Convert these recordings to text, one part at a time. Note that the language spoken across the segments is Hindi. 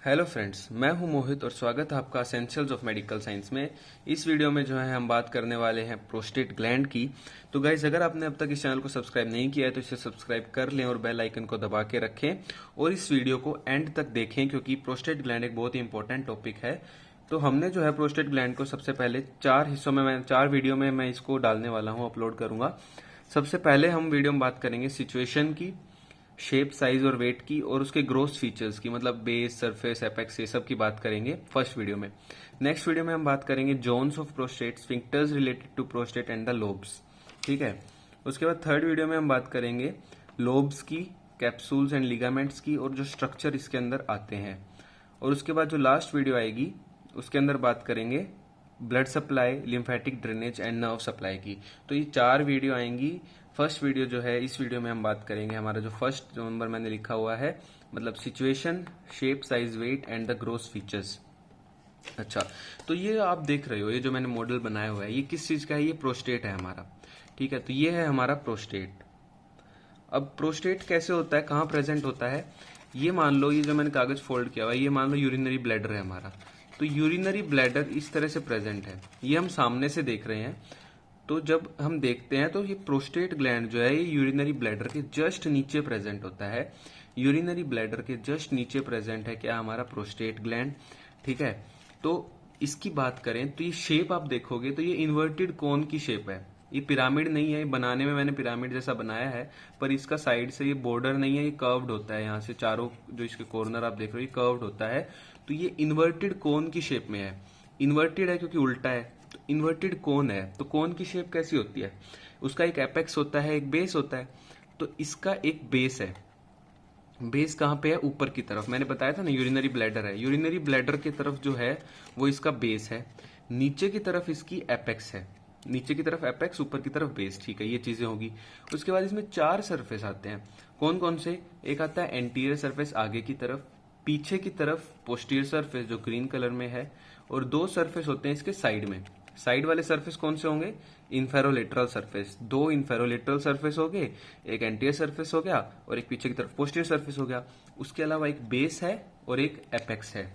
हेलो फ्रेंड्स, मैं हूं मोहित और स्वागत है आपका एसेंशियल्स ऑफ मेडिकल साइंस में। इस वीडियो में जो है हम बात करने वाले हैं प्रोस्टेट ग्लैंड की। तो गाइज, अगर आपने अब तक इस चैनल को सब्सक्राइब नहीं किया है तो इसे सब्सक्राइब कर लें और बेल आइकन को दबा के रखें और इस वीडियो को एंड तक देखें, क्योंकि प्रोस्टेट ग्लैंड एक बहुत ही इंपॉर्टेंट टॉपिक है। तो हमने जो है प्रोस्टेट ग्लैंड को सबसे पहले 4 हिस्सों में, मैं 4 वीडियो में मैं इसको डालने वाला हूँ, अपलोड करूंगा। सबसे पहले हम वीडियो में बात करेंगे सिचुएशन की, शेप, साइज और वेट की, और उसके ग्रोथ फीचर्स की, मतलब बेस, सरफेस, एपेक्स, ये सब की बात करेंगे फर्स्ट वीडियो में। नेक्स्ट वीडियो में हम बात करेंगे zones of prostate, sphincters related to prostate and the lobes. ठीक है। उसके बाद थर्ड वीडियो में हम बात करेंगे लोब्स की, कैप्सूल्स एंड लिगामेंट्स की, और जो स्ट्रक्चर इसके अंदर आते हैं। और उसके बाद जो लास्ट वीडियो आएगी उसके अंदर बात करेंगे blood supply, lymphatic drainage and nerve supply की। तो ये 4 वीडियो आएंगी। फर्स्ट वीडियो जो है, इस वीडियो में हम बात करेंगे, हमारा जो फर्स्ट नंबर मैंने लिखा हुआ है, मतलब situation, shape, size, weight and the growth features. अच्छा, तो ये आप देख रहे हो, ये जो मैंने मॉडल बनाया हुआ है, ये किस चीज का है? ये प्रोस्टेट है हमारा। ठीक है, तो ये है हमारा प्रोस्टेट। अब प्रोस्टेट कैसे होता है, कहाँ प्रेजेंट होता है? ये मान लो, ये जो मैंने कागज फोल्ड किया हुआ है, ये मान लो यूरिनरी ब्लैडर है हमारा। तो यूरिनरी ब्लैडर इस तरह से प्रेजेंट है, ये हम सामने से देख रहे हैं। तो जब हम देखते हैं तो ये प्रोस्टेट ग्लैंड जो है, ये यूरिनरी ब्लैडर के जस्ट नीचे प्रेजेंट होता है। यूरिनरी ब्लैडर के जस्ट नीचे प्रेजेंट है क्या? हमारा प्रोस्टेट ग्लैंड। ठीक है। तो इसकी बात करें तो ये शेप आप देखोगे तो ये इन्वर्टेड कोन की शेप है। ये पिरामिड नहीं है, बनाने में मैंने पिरामिड जैसा बनाया है, पर इसका साइड से ये बॉर्डर नहीं है, ये कर्व्ड होता है। यहाँ से चारों जो इसके कॉर्नर आप देख रहे हो, ये कर्व्ड होता है। तो ये इन्वर्टेड कोन की शेप में है। इन्वर्टेड है क्योंकि उल्टा है, तो इन्वर्टेड कोन है। तो कोन की शेप कैसी होती है? उसका एक एपेक्स होता है, एक बेस होता है। तो इसका एक बेस है। बेस कहाँ पे है? ऊपर की तरफ। मैंने बताया था ना, यूरिनरी ब्लैडर है। यूरिनरी ब्लैडर की तरफ जो है वो इसका बेस है। नीचे की तरफ इसकी एपेक्स है। नीचे की तरफ एपेक्स, ऊपर की तरफ बेस। ठीक है, ये चीजें होगी। उसके बाद इसमें 4 सरफेस आते हैं। कौन कौन से? एक आता है एंटीरियर सरफेस, आगे की तरफ। पीछे की तरफ पोस्टीरियर सरफेस जो ग्रीन कलर में है। और 2 सरफेस होते हैं इसके साइड में। साइड वाले सरफेस कौन से होंगे? इन्फेरोलेटरल सरफेस। 2 इन्फेरोलेटरल सरफेस हो गए, एक एंटीरियर सरफेस हो गया और एक पीछे की तरफ पोस्टीरियर सरफेस हो गया। उसके अलावा एक बेस है और एक एपेक्स है।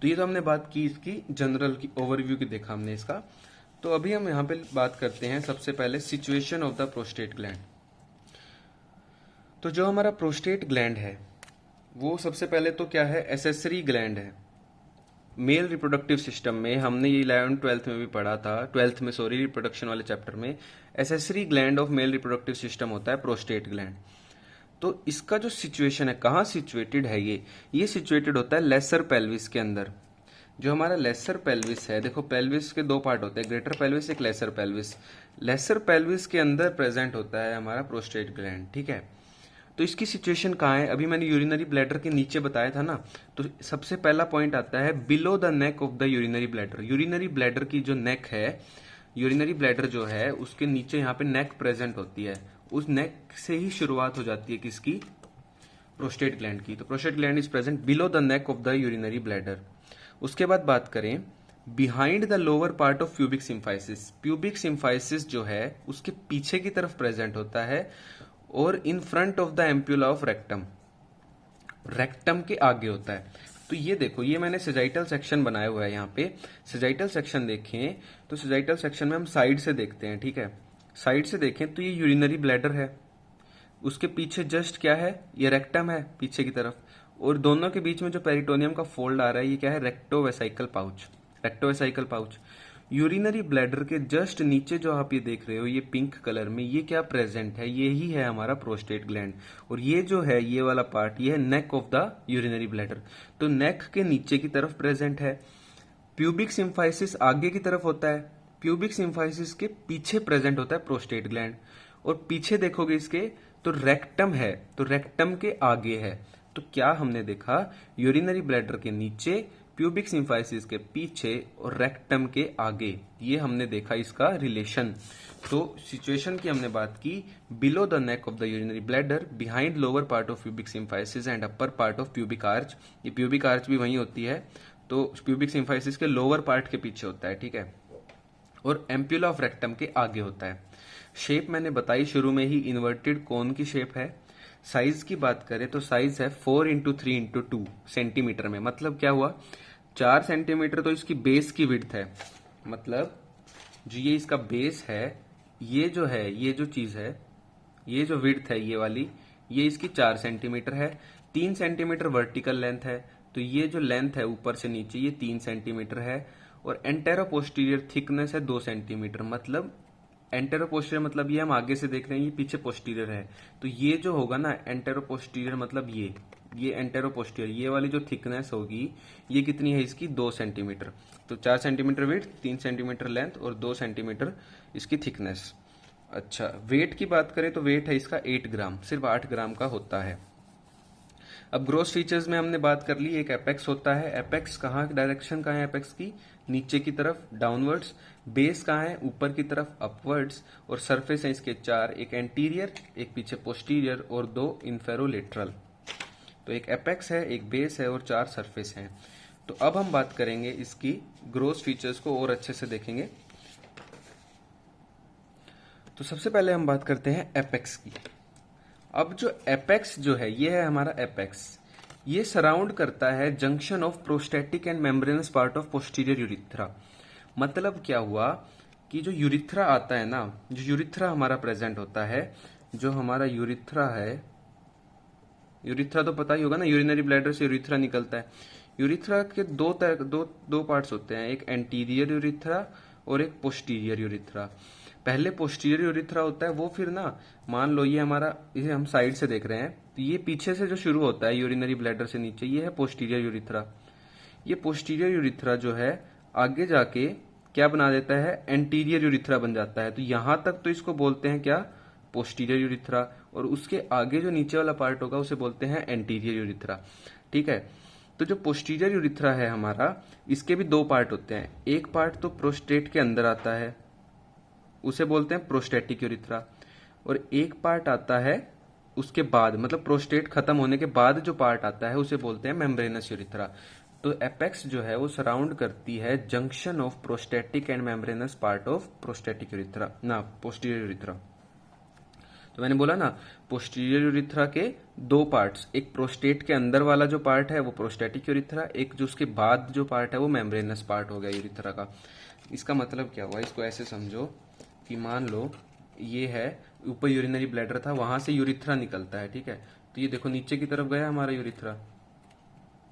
तो ये तो हमने बात की इसकी जनरल की, ओवरव्यू की देखा हमने इसका। तो अभी हम यहाँ पे बात करते हैं सबसे पहले situation of the prostate gland. तो जो हमारा प्रोस्टेट ग्लैंड है वो सबसे पहले तो क्या है? एसेसरी ग्लैंड है। मेल रिप्रोडक्टिव सिस्टम में हमने ये 11th-12th में भी पढ़ा था, 12th में सॉरी, रिप्रोडक्शन वाले चैप्टर में। Accessory gland of male reproductive system होता है प्रोस्टेट ग्लैंड। तो इसका जो सिचुएशन है, कहाँ सिचुएटेड है ये सिचुएटेड होता है लेसर पेल्विस के अंदर। जो हमारा लेसर पेल्विस है, देखो पेल्विस के 2 पार्ट होते हैं, ग्रेटर पेल्विस, एक लेसर पेल्विस। लेसर पेल्विस के अंदर प्रेजेंट होता है हमारा प्रोस्टेट ग्लैंड। ठीक है। तो इसकी सिचुएशन कहाँ है? अभी मैंने यूरिनरी ब्लैडर के नीचे बताया था ना। तो सबसे पहला पॉइंट आता है below the neck of the urinary bladder. Urinary bladder की जो नेक है, यूरिनरी ब्लैडर जो है उसके नीचे यहाँ पे नेक प्रेजेंट होती है। उस नेक से ही शुरुआत हो जाती है किसकी? प्रोस्टेट ग्लैंड की। तो prostate gland is present below the neck of the urinary bladder. उसके बाद बात करें behind the lower part of pubic symphysis. Pubic symphysis जो है उसके पीछे की तरफ प्रेजेंट होता है और in front of the ampulla of rectum. Rectum के आगे होता है। तो ये देखो, ये मैंने सेजाइटल सेक्शन बनाया हुआ है यहाँ पे। सेजाइटल सेक्शन देखें तो सेजाइटल सेक्शन में हम साइड से देखते हैं। ठीक है, साइड से देखें तो ये यूरिनरी ब्लैडर है, उसके पीछे जस्ट क्या है? ये रेक्टम है पीछे की तरफ, और दोनों के बीच में जो पेरिटोनियम का फोल्ड आ रहा है, ये क्या है? रेक्टोवेसाइकल पाउच। रेक्टोवेसाइकल पाउच। यूरिनरी ब्लैडर के जस्ट नीचे जो आप ये देख रहे हो, ये पिंक कलर में, ये क्या प्रेजेंट है? ये ही है हमारा प्रोस्टेट ग्लैंड। और ये जो है, ये वाला पार्ट, ये है neck of the urinary bladder. तो नेक के नीचे की तरफ प्रेजेंट है। प्यूबिक सिम्फाइसिस आगे की तरफ होता है, प्यूबिक सिम्फाइसिस के पीछे प्रेजेंट होता है प्रोस्टेट ग्लैंड। और पीछे देखोगे इसके तो रेक्टम है, तो रेक्टम के आगे है। तो क्या हमने देखा? यूरिनरी ब्लैडर के नीचे, प्यूबिक सिम्फाइसिस के पीछे और रेक्टम के आगे, ये हमने देखा इसका रिलेशन। तो सिचुएशन की हमने बात की below the neck of the urinary bladder, behind lower part of pubic symphysis and upper part of pubic arch. ये प्यूबिक आर्च भी वहीं होती है, तो प्यूबिक सिम्फाइसिस के लोअर पार्ट के पीछे होता है। ठीक है, और एम्प्यूला ऑफ रेक्टम के आगे होता है। शेप मैंने बताई शुरू में ही, इन्वर्टेड कोन की शेप है। साइज की बात करें तो साइज है 4x3x2 सेंटीमीटर में। मतलब क्या हुआ, 4 सेंटीमीटर तो इसकी बेस की विड्थ है, मतलब जो ये इसका बेस है, ये जो है, ये जो चीज है, ये जो विड्थ है ये वाली, ये इसकी 4 सेंटीमीटर है। 3 सेंटीमीटर वर्टिकल लेंथ है, तो ये जो लेंथ है ऊपर से नीचे ये 3 सेंटीमीटर है। और एंटेरो पोस्टीरियर थिकनेस है 2 सेंटीमीटर। मतलब एंटेरो पोस्टीरियर मतलब ये हम आगे से देख रहे हैं, ये पीछे पोस्टीरियर है, तो ये जो होगा ना एंटेरो पोस्टीरियर मतलब ये एंटेरो पोस्टीरियर, ये वाली जो थिकनेस होगी ये कितनी है इसकी 2 सेंटीमीटर। तो 4 सेंटीमीटर विड्थ, 3 सेंटीमीटर लेंथ और 2 सेंटीमीटर इसकी थिकनेस। अच्छा, वेट की बात करें तो वेट है इसका 8 ग्राम, सिर्फ 8 ग्राम का होता है। अब ग्रोस फीचर्स में हमने बात कर ली, एक एपेक्स होता है। एपेक्स कहाँ, डायरेक्शन कहाँ है एपेक्स की, नीचे की तरफ डाउनवर्ड्स। बेस कहाँ है, ऊपर की तरफ अपवर्ड्स। और सरफेस है इसके 4, एक एंटीरियर, एक पीछे पोस्टीरियर और 2 इन्फेरोलेटरल। तो एक एपेक्स है, एक बेस है और 4 सरफेस हैं। तो अब हम बात करेंगे इसकी ग्रोस फीचर्स को और अच्छे से देखेंगे। तो सबसे पहले हम बात करते हैं एपेक्स की। अब जो एपेक्स जो है, ये है हमारा एपेक्स, ये सराउंड करता है junction of prostatic and membranes part of posterior urethra. मतलब क्या हुआ कि जो यूरिथ्रा आता है ना, जो यूरिथ्रा हमारा प्रेजेंट होता है, जो हमारा यूरिथ्रा है, यूरिथ्रा तो पता ही होगा ना, यूरिनरी ब्लैडर से यूरिथ्रा निकलता है। यूरिथ्रा के दो पार्ट्स होते हैं, एक एंटीरियर यूरिथ्रा और एक पोस्टीरियर यूरिथ्रा। पहले पोस्टीरियर यूरिथ्रा होता है, वो फिर ना, मान लो ये हमारा, इसे हम साइड से देख रहे हैं, तो ये पीछे से जो शुरू होता है यूरिनरी ब्लैडर से नीचे, ये है पोस्टीरियर यूरिथ्रा। ये पोस्टीरियर यूरिथ्रा जो है आगे जाके क्या बना देता है, एंटीरियर यूरिथ्रा बन जाता है। तो यहां तक तो इसको बोलते हैं क्या, पोस्टीरियर यूरिथ्रा, और उसके आगे जो नीचे वाला पार्ट होगा उसे बोलते हैं एंटीरियर यूरिथ्रा। ठीक है, तो जो पोस्टीरियर यूरिथ्रा है हमारा, इसके भी 2 पार्ट होते हैं। एक पार्ट तो प्रोस्टेट के अंदर आता है, उसे बोलते हैं प्रोस्टेटिक यूरिथ्रा, और एक पार्ट आता है उसके बाद, मतलब प्रोस्टेट खत्म होने के बाद जो पार्ट आता है उसे बोलते हैं मेम्ब्रेनस यूरिथ्रा। तो एपेक्स जो है वो सराउंड करती है junction of prostatic and membranes part of prostatic urethra, ना पोस्टीरियर यूरिथ्रा। तो मैंने बोला ना, पोस्टीरियर यूरिथ्रा के 2 पार्ट्स, एक प्रोस्टेट के अंदर वाला जो पार्ट है वो प्रोस्टेटिक यूरिथ्रा, एक जो उसके बाद जो पार्ट है वो मेम्ब्रेनस पार्ट हो गया यूरिथ्रा का। इसका मतलब क्या हुआ, इसको ऐसे समझो कि मान लो ये है, ऊपर यूरिनरी ब्लैडर था, वहां से यूरिथ्रा निकलता है। ठीक है, तो ये देखो नीचे की तरफ गया हमारा यूरिथ्रा,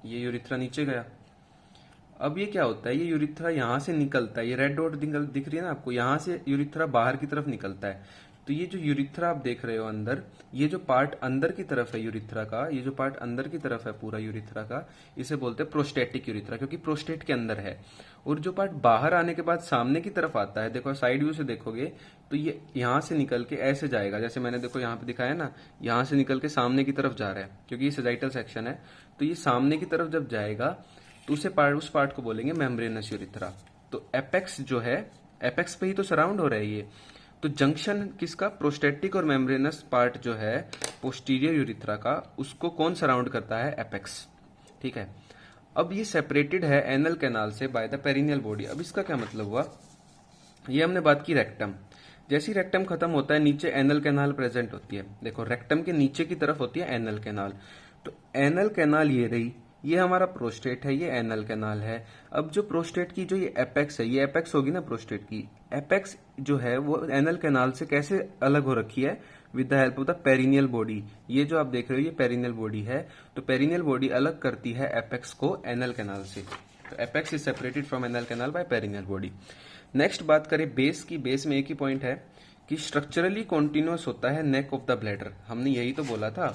ये यूरिथ्रा नीचे गया। अब ये क्या होता है, ये यूरिथ्रा यहाँ से निकलता है, ये रेड डॉट दिख रही है ना आपको, यहाँ से यूरिथ्रा बाहर की तरफ निकलता है। तो ये जो यूरिथ्रा आप देख रहे हो अंदर, ये जो पार्ट अंदर की तरफ है यूरिथ्रा का, ये जो पार्ट अंदर की तरफ है पूरा यूरिथ्रा का, इसे बोलते हैं प्रोस्टेटिक यूरिथ्रा, क्योंकि प्रोस्टेट के अंदर है। और जो पार्ट बाहर आने के बाद सामने की तरफ आता है, देखो साइड व्यू से देखोगे तो ये यहाँ से निकल के ऐसे जाएगा, जैसे मैंने देखो यहाँ पे दिखाया ना, यहाँ से निकल के सामने की तरफ जा रहा है, क्योंकि ये सेजाइटल सेक्शन है। तो ये सामने की तरफ जब जाएगा तो उस पार्ट को बोलेंगे मेम्ब्रेनस यूरिथ्रा। तो एपेक्स जो है, एपेक्स पे ही तो सराउंड हो रहा है ये। तो जंक्शन किसका, प्रोस्टेटिक और मेम्ब्रेनस पार्ट जो है पोस्टीरियर यूरिथ्रा का, उसको कौन सराउंड करता है, एपेक्स। ठीक है, अब ये सेपरेटेड है एनल कैनाल से बाय द पेरिनियल बॉडी। अब इसका क्या मतलब हुआ, ये हमने बात की रेक्टम, जैसे ही रेक्टम खत्म होता है नीचे एनल कैनाल प्रेजेंट होती है। देखो रेक्टम के नीचे की तरफ होती है एनल कैनाल, तो एनल कैनाल ये रही, ये हमारा प्रोस्टेट है, ये एनल कैनाल है। अब जो प्रोस्टेट की जो ये एपेक्स है, ये एपेक्स होगी ना प्रोस्टेट की, एपेक्स जो है वो एनल कैनाल से कैसे अलग हो रखी है, with the help of the perineal body. ये जो आप देख रहे हो ये पेरिनियल बॉडी है, तो पेरिनियल बॉडी अलग करती है एपेक्स को एनल कैनाल से। तो apex is separated from anal canal by perineal body. Next बात करें बेस की, बेस में एक ही पॉइंट है कि स्ट्रक्चरली कॉन्टिन्यूअस होता है नेक ऑफ द ब्लैडर। हमने यही तो बोला था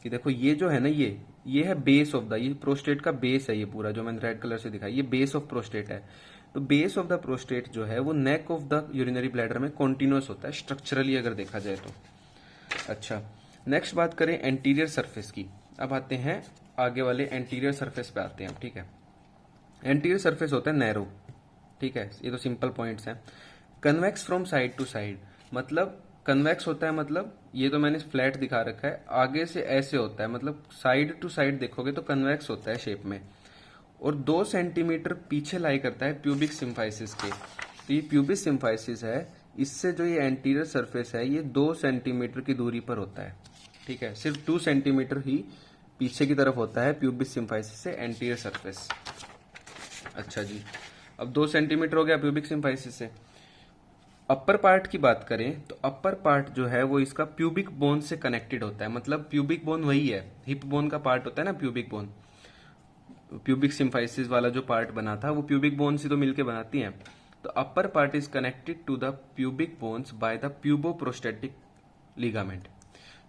कि देखो ये जो है ना, ये है बेस ऑफ द, ये प्रोस्टेट का बेस है, ये पूरा जो मैंने रेड कलर से दिखाया, ये बेस ऑफ प्रोस्टेट है। तो बेस ऑफ द प्रोस्टेट जो है वो neck of the urinary bladder में कॉन्टिन्यूअस होता है स्ट्रक्चरली अगर देखा जाए तो। अच्छा, नेक्स्ट बात करें एंटीरियर सरफेस की। अब आते हैं आगे वाले एंटीरियर सरफेस पे आते हैं हम। ठीक है, एंटीरियर सरफेस होता है नैरो। ठीक है, ये तो सिंपल पॉइंट्स हैं। Convex from side to side, मतलब कन्वेक्स होता है, मतलब ये तो मैंने फ्लैट दिखा रखा है, आगे से ऐसे होता है, मतलब साइड टू साइड देखोगे तो कन्वेक्स होता है शेप में। और 2 सेंटीमीटर पीछे लाई करता है प्यूबिक सिम्फाइसिस के। तो ये प्यूबिक सिम्फाइसिस है, इससे जो ये एंटीरियर सरफेस है ये 2 सेंटीमीटर की दूरी पर होता है। ठीक है, सिर्फ 2 सेंटीमीटर ही पीछे की तरफ होता है प्यूबिक सिम्फाइसिस से एंटीरियर सरफेस। अच्छा जी, अब 2 सेंटीमीटर हो गया प्यूबिक सिम्फाइसिस से। अपर पार्ट की बात करें तो अपर पार्ट जो है वो इसका प्यूबिक बोन से कनेक्टेड होता है। मतलब प्यूबिक बोन वही है, हिप बोन का पार्ट होता है ना प्यूबिक बोन, प्यूबिक सिम्फाइसिस वाला जो पार्ट बना था वो प्यूबिक बोन से तो मिलके बनाती हैं। तो upper part is connected to the pubic bones by the puboprostatic ligament.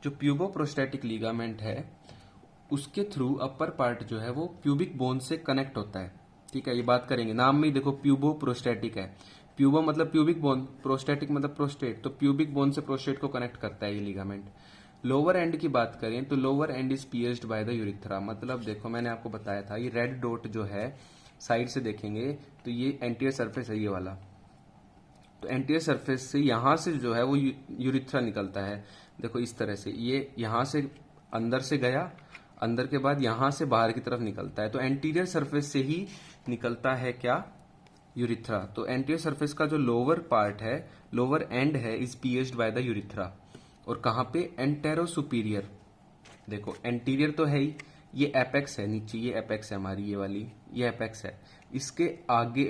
जो प्यूबोप्रोस्टेटिक लिगामेंट है उसके थ्रू अपर पार्ट जो है वो प्यूबिक बोन से कनेक्ट होता है। ठीक है, ये बात करेंगे, नाम में ही देखो प्यूबोप्रोस्टेटिक है। प्यूबो मतलब प्यूबिक बोन, प्रोस्टेटिक मतलब प्रोस्टेट, तो प्यूबिक बोन से प्रोस्टेट को कनेक्ट करता है ये लिगामेंट। लोअर एंड की बात करें तो lower and is pierced by the urethra. मतलब देखो मैंने आपको बताया था, ये रेड डॉट जो है साइड से देखेंगे तो ये एंटीरियर सरफेस है ये वाला। तो एंटीरियर सरफेस से यहां से जो है वो यूरिथ्रा निकलता है। देखो इस तरह से, ये यहां से अंदर से गया, अंदर के बाद यहां से बाहर की तरफ निकलता है। तो एंटीरियर सरफेस से ही निकलता है क्या, यूरिथ्रा। तो एंटीरियर सरफेस का जो लोअर पार्ट है, लोअर एंड है, is pierced by the urethra. और कहां पे, एंटेरो सुपीरियर। देखो एंटीरियर तो है ही, ये एपेक्स है नीचे, ये एपेक्स है हमारी, ये वाली ये एपेक्स है, इसके आगे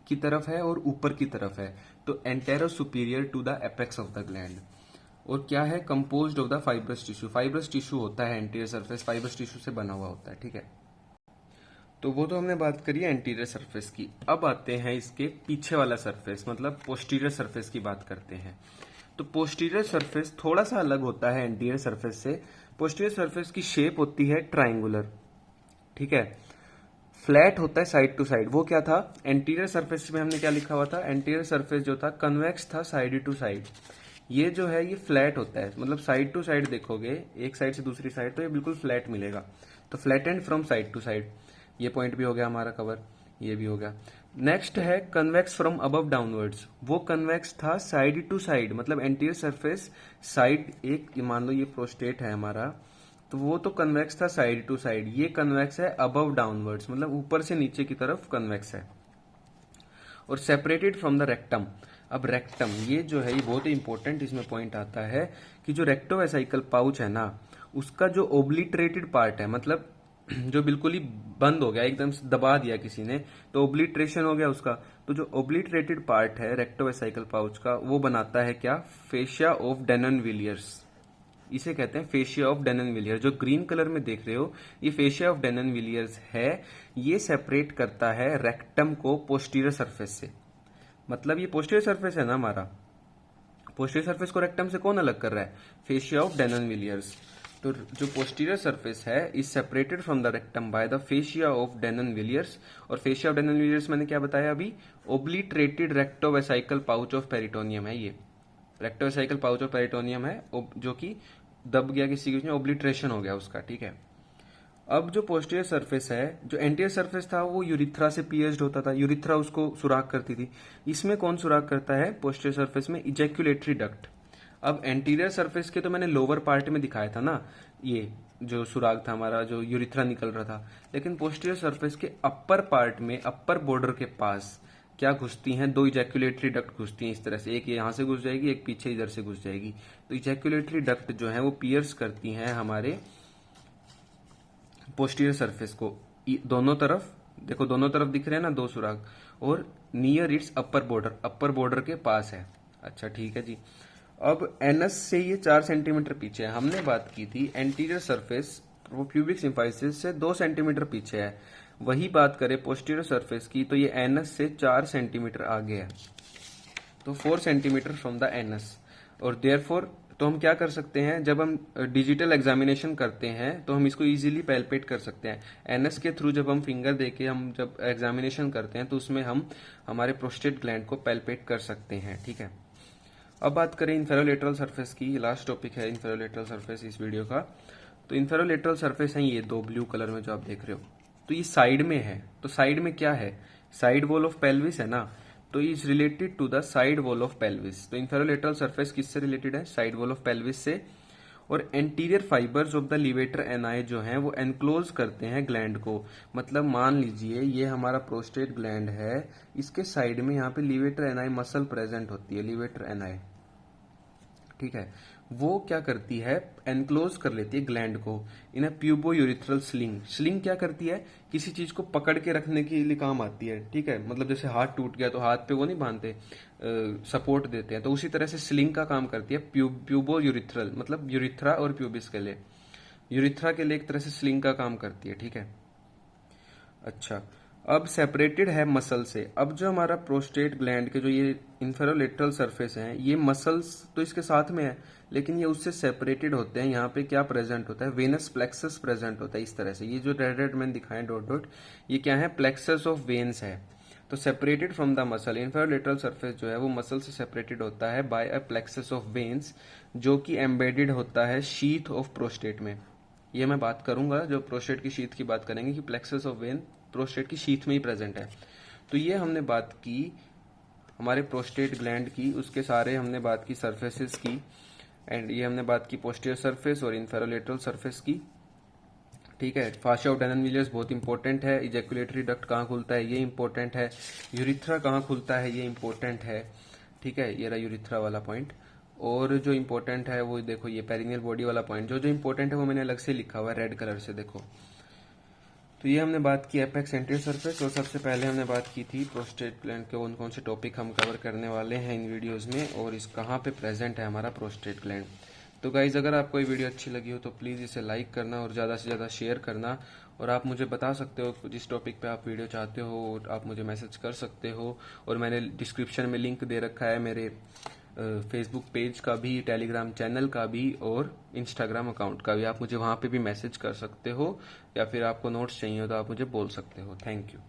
की तरफ है और ऊपर की तरफ है। तो anterosuperior to the apex of the gland. और क्या है, composed of the fibrous tissue. Fibrous tissue होता है एंटीरियर सरफेस, फाइब्रस टिश्यू से बना हुआ होता है। ठीक है, तो वो तो हमने बात करी है एंटीरियर सरफेस की। अब आते हैं इसके पीछे वाला सरफेस, मतलब पोस्टीरियर सरफेस की बात करते हैं। तो पोस्टीरियर सरफेस थोड़ा सा अलग होता है एंटीरियर सरफेस से। पोस्टीरियर सरफेस की शेप होती है ट्राइंगुलर। ठीक है, फ्लैट होता है साइड टू साइड। वो क्या था, एंटीरियर सरफेस में हमने क्या लिखा हुआ था, एंटीरियर सरफेस जो था कन्वेक्स था साइड टू साइड। ये जो है ये फ्लैट होता है, मतलब साइड टू साइड देखोगे एक साइड से दूसरी साइड तो ये बिल्कुल फ्लैट मिलेगा। तो flat and from side to side, ये पॉइंट भी हो गया हमारा कवर, ये भी हो गया। नेक्स्ट है कन्वेक्स फ्रॉम अबव डाउनवर्ड्स। वो कन्वेक्स था साइड टू साइड, मतलब एंटीरियर सरफेस साइड, एक मान लो ये प्रोस्टेट है हमारा, तो वो तो कन्वेक्स था साइड टू साइड। ये कन्वेक्स है अबव डाउनवर्ड्स, मतलब ऊपर से नीचे की तरफ कन्वेक्स है। और सेपरेटेड फ्रॉम द रेक्टम। अब रेक्टम ये जो है ये बहुत ही इंपॉर्टेंट इसमें पॉइंट आता है कि जो रेक्टोवेसाइकल पाउच है ना, उसका जो ओब्लिटरेटेड पार्ट है, मतलब जो बिल्कुल ही बंद हो गया, एकदम से दबा दिया किसी ने, तो ओब्लिटरेशन हो गया उसका। तो जो ओब्लिटरेटेड पार्ट है रेक्टोवेसाइकल पाउच का, वो बनाता है क्या, फेशिया ऑफ डेननविलियर्स। इसे कहते हैं फेशिया ऑफ डेननविलियर्स। जो ग्रीन कलर में देख रहे हो ये फेशिया ऑफ डेननविलियर्स है। ये सेपरेट करता है रेक्टम को पोस्टीरियर सरफेस से। मतलब ये पोस्टीरियर सरफेस है ना हमारा, पोस्टीरियर सरफेस को रेक्टम से कौन अलग कर रहा है, फेशिया ऑफ डेननविलियर्स। तो जो पोस्टीरियर सरफेस है is separated from the rectum by the fascia of Denonvilliers. और फेशिया ऑफ डेननविलियर्स मैंने क्या बताया अभी, obliterated rectovesical pouch of peritoneum है। ये रेक्टोवेसाइकल पाउच ऑफ पेरिटोनियम है जो कि दब गया किसी के, ओब्लिटरेशन हो गया उसका। ठीक है, अब जो पोस्टीरियर सरफेस है, जो एंटीरियर सरफेस था वो यूरिथ्रा से पियर्स्ड होता था, यूरिथ्रा उसको सुराग करती थी। इसमें कौन सुराग करता है पोस्टीरियर सरफेस में, इजैक्यूलेटरी डक्ट। अब एंटीरियर सरफेस के तो मैंने लोअर पार्ट में दिखाया था ना, ये जो सुराग था हमारा, जो यूरिथ्रा निकल रहा था। लेकिन पोस्टीरियर सरफेस के अपर पार्ट में, अपर बॉर्डर के पास क्या घुसती हैं, 2 इजैक्यूलेटरी डक्ट घुसती हैं इस तरह से, एक यहां से घुस जाएगी, एक पीछे इधर से घुस जाएगी। तो इजैक्यूलेटरी डक्ट जो है वो पियर्स करती हैं हमारे पोस्टीरियर सरफेस को दोनों तरफ। देखो दोनों तरफ दिख रहे हैं ना 2 सुराग, और near it's upper border, upper border के पास है। अच्छा ठीक है जी। अब एनस से ये 4 सेंटीमीटर पीछे है। हमने बात की थी एंटीरियर सरफेस वो प्यूबिक सिम्फाइसिस से 2 सेंटीमीटर पीछे है। वही बात करें पोस्टीरियर सरफेस की तो ये एनस से 4 सेंटीमीटर आगे है, तो 4 सेंटीमीटर फ्रॉम द एनस। और देयरफॉर तो हम क्या कर सकते हैं, जब हम डिजिटल एग्जामिनेशन करते हैं तो हम इसको इजीली पैल्पेट कर सकते हैं। एनएस के थ्रू जब हम फिंगर देके हम जब एग्जामिनेशन करते हैं तो उसमें हम हमारे प्रोस्टेट ग्लैंड को पैल्पेट कर सकते हैं। ठीक है, अब बात करें इंफेरोलेटरल सरफेस की। लास्ट टॉपिक है इंफेरोलेटरल सरफेस इस वीडियो का। तो इंफेरोलेटरल सरफेस है ये 2 ब्लू कलर में जो आप देख रहे हो, तो ये साइड में है। तो साइड में क्या है, साइड वॉल ऑफ पेल्विस है ना, तो is related to the side wall of pelvis. तो इंफेरोलेटरल सरफेस किससे रिलेटेड है, साइड वॉल ऑफ पेल्विस से। और anterior fibres of the levator ani जो हैं वो एनक्लोज करते हैं ग्लैंड को। मतलब मान लीजिए ये हमारा प्रोस्टेट ग्लैंड है, इसके साइड में यहाँ पे लिवेटर एनाई मसल प्रेजेंट होती है, लिवेटर एनाई। ठीक है, वो क्या करती है, एनक्लोज कर लेती है ग्लैंड को इन अ प्यूबोयूरिथ्रल स्लिंग। स्लिंग क्या करती है, किसी चीज को पकड़ के रखने के लिए काम आती है, ठीक है। मतलब जैसे हाथ टूट गया तो हाथ पे वो नहीं बांधते, सपोर्ट देते हैं, तो उसी तरह से स्लिंग का काम करती है प्यूबोयूरिथ्रल, मतलब यूरिथ्रा और प्यूबिस के लिए, यूरिथ्रा के लिए एक तरह से स्लिंग का काम करती है, ठीक है। अच्छा, अब सेपरेटेड है मसल से। अब जो हमारा प्रोस्टेट ग्लैंड के जो ये इंफेरोलेटरल सरफेस है, ये मसल्स तो इसके साथ में है, लेकिन ये उससे सेपरेटेड होते हैं। यहाँ पे क्या प्रेजेंट होता है, वेनस प्लेक्सस प्रेजेंट होता है इस तरह से। ये जो रेड रेड मैंने दिखाए डॉट डॉट, ये क्या है, प्लेक्सस ऑफ वेन्स है। तो separated from the muscle, inferolateral surface जो है वो मसल से सेपरेटेड होता है by a plexus of veins, जो कि एम्बेडेड होता है शीथ ऑफ प्रोस्टेट में। ये मैं बात करूंगा जो प्रोस्टेट की शीथ की बात करेंगे कि प्लेक्सस ऑफ वेन प्रोस्टेट की शीथ में ही प्रेजेंट है। तो ये हमने बात की हमारे प्रोस्टेट ग्लैंड की, उसके सारे हमने बात की सरफेसेस की, एंड ये हमने बात की पोस्टीरियर सरफेस और इंफेरोलेटरल सरफेस की, ठीक है। फाशा ऑफ डेननविलियर्स बहुत इंपॉर्टेंट है। इजैकुलेटरी डक्ट कहाँ खुलता है, ये इंपॉर्टेंट है। यूरिथ्रा कहाँ खुलता है, ये इंपॉर्टेंट है, ठीक है। ये रहा यूरिथ्रा वाला पॉइंट। और जो इंपॉर्टेंट है वो देखो, ये पेरिनियल बॉडी वाला पॉइंट, जो जो इंपॉर्टेंट है वो मैंने अलग से लिखा हुआ है रेड कलर से, देखो। तो ये हमने बात की एपेक्स एंटीरियर सरफेस, और सबसे पहले हमने बात की थी प्रोस्टेट ग्लैंड के कौन कौन से टॉपिक हम कवर करने वाले हैं इन वीडियोस में, और इस कहाँ पे प्रेजेंट है हमारा प्रोस्टेट ग्लैंड। तो गाइज, अगर आपको ये वीडियो अच्छी लगी हो तो प्लीज़ इसे लाइक करना और ज़्यादा से ज़्यादा शेयर करना, और आप मुझे बता सकते हो जिस टॉपिक पे आप वीडियो चाहते हो, और आप मुझे मैसेज कर सकते हो। और मैंने डिस्क्रिप्शन में लिंक दे रखा है मेरे फेसबुक पेज का भी, टेलीग्राम चैनल का भी, और इंस्टाग्राम अकाउंट का भी। आप मुझे वहाँ पे भी मैसेज कर सकते हो, या फिर आपको नोट्स चाहिए हो तो आप मुझे बोल सकते हो। Thank you.